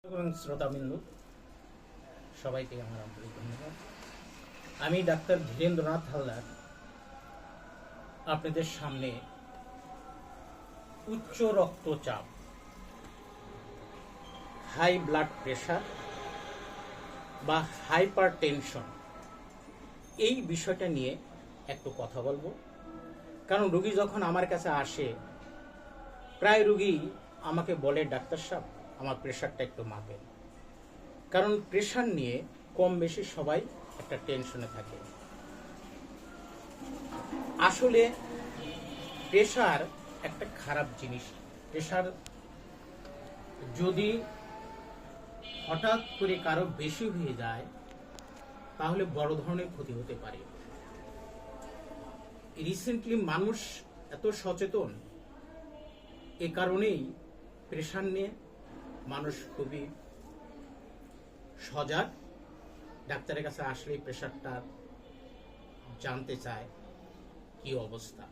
এবং শ্রোতাবিন্দু সবাইকে আমার আন্তরিক ধন্যবাদ। আমি ডাক্তার ধীরেন্দ্রনাথ হালদার আপনাদের সামনে উচ্চ রক্তচাপ, হাই ব্লাড প্রেশার বা হাইপার টেনশন এই বিষয়টা নিয়ে একটু কথা বলবো। কারণ রোগী যখন আমার কাছে আসে, প্রায় রোগী আমাকে বলে, ডাক্তার সাহেব আমার প্রেশারটা একটু মাপেন। কারণ প্রেশার নিয়ে কম বেশি সবাই একটা টেনশনে থাকে। আসলে প্রেশার একটা খারাপ জিনিস। প্রেশার যদি হঠাৎ করে কারো বেশি হয়ে যায় তাহলে বড় ধরনের ক্ষতি হতে পারে। রিসেন্টলি মানুষ এত সচেতন, এ কারণেই প্রেশার নিয়ে মানুষ খুবই সজাগ। ডাক্তারের কাছে আসলেই প্রেশারটা জানতে চায় কি অবস্থা।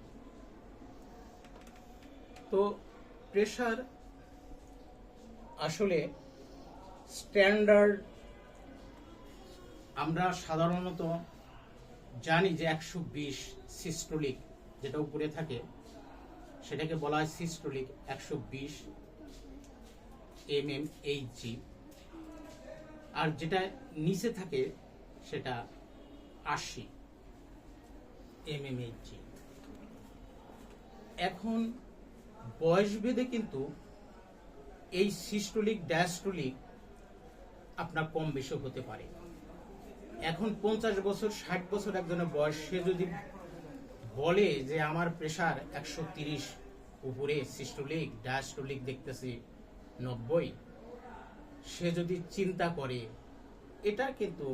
তো প্রেশার আসলে স্ট্যান্ডার্ড আমরা সাধারণত জানি যে 120 সিস্টোলিক, যেটা উপরে থাকে সেটাকে বলা হয় সিস্টোলিক 120 mmHg, আর যেটা নিচে থাকে সেটা 80 mmHg। এখন বয়স ভেদে কিন্তু এই সিস্টোলিক ডায়াস্টোলিক আপনার কম বেশি হতে পারে। এখন 50 বছর 60 বছর একজনের বয়স, সে যদি বলে যে আমার প্রেশার 130 উপরে, সিস্টোলিক ডায়াস্টোলিক দেখতেছি 90, সে যদি চিন্তা করে, এটা কিন্তু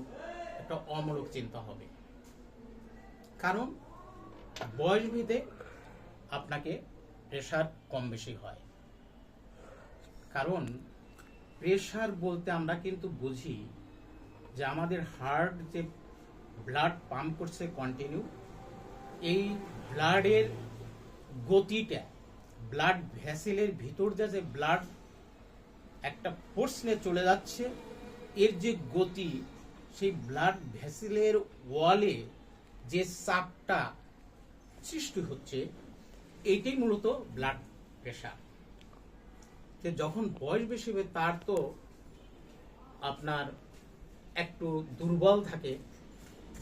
একটা অমূলক চিন্তা হবে। কারণ বয়স ভেদে আপনাকে প্রেশার কম বেশি হয়। কারণ প্রেশার বলতে আমরা কিন্তু বুঝি যে আমাদের হার্ট যে ব্লাড পাম্প করছে কন্টিনিউ, এই ব্লাডের গতিটা, ব্লাড ভেসেলের ভিতর যে ব্লাড একটা ফোর্স নিয়ে চলে যাচ্ছে, এর যে গতি, সেই ব্লাড ভেসেলের ওয়ালে যে চাপটা সৃষ্টি হচ্ছে, এইটাই মূলত ব্লাড প্রেশার। যখন বয়স বেশি হবে তার তো আপনার একটু দুর্বল থাকে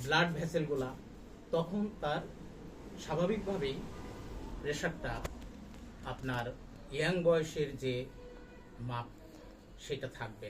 ব্লাড ভেসেলগুলা, তখন তার স্বাভাবিকভাবেই প্রেশারটা আপনার ইয়াং বয়সের যে মাপ সেটা থাকবে না।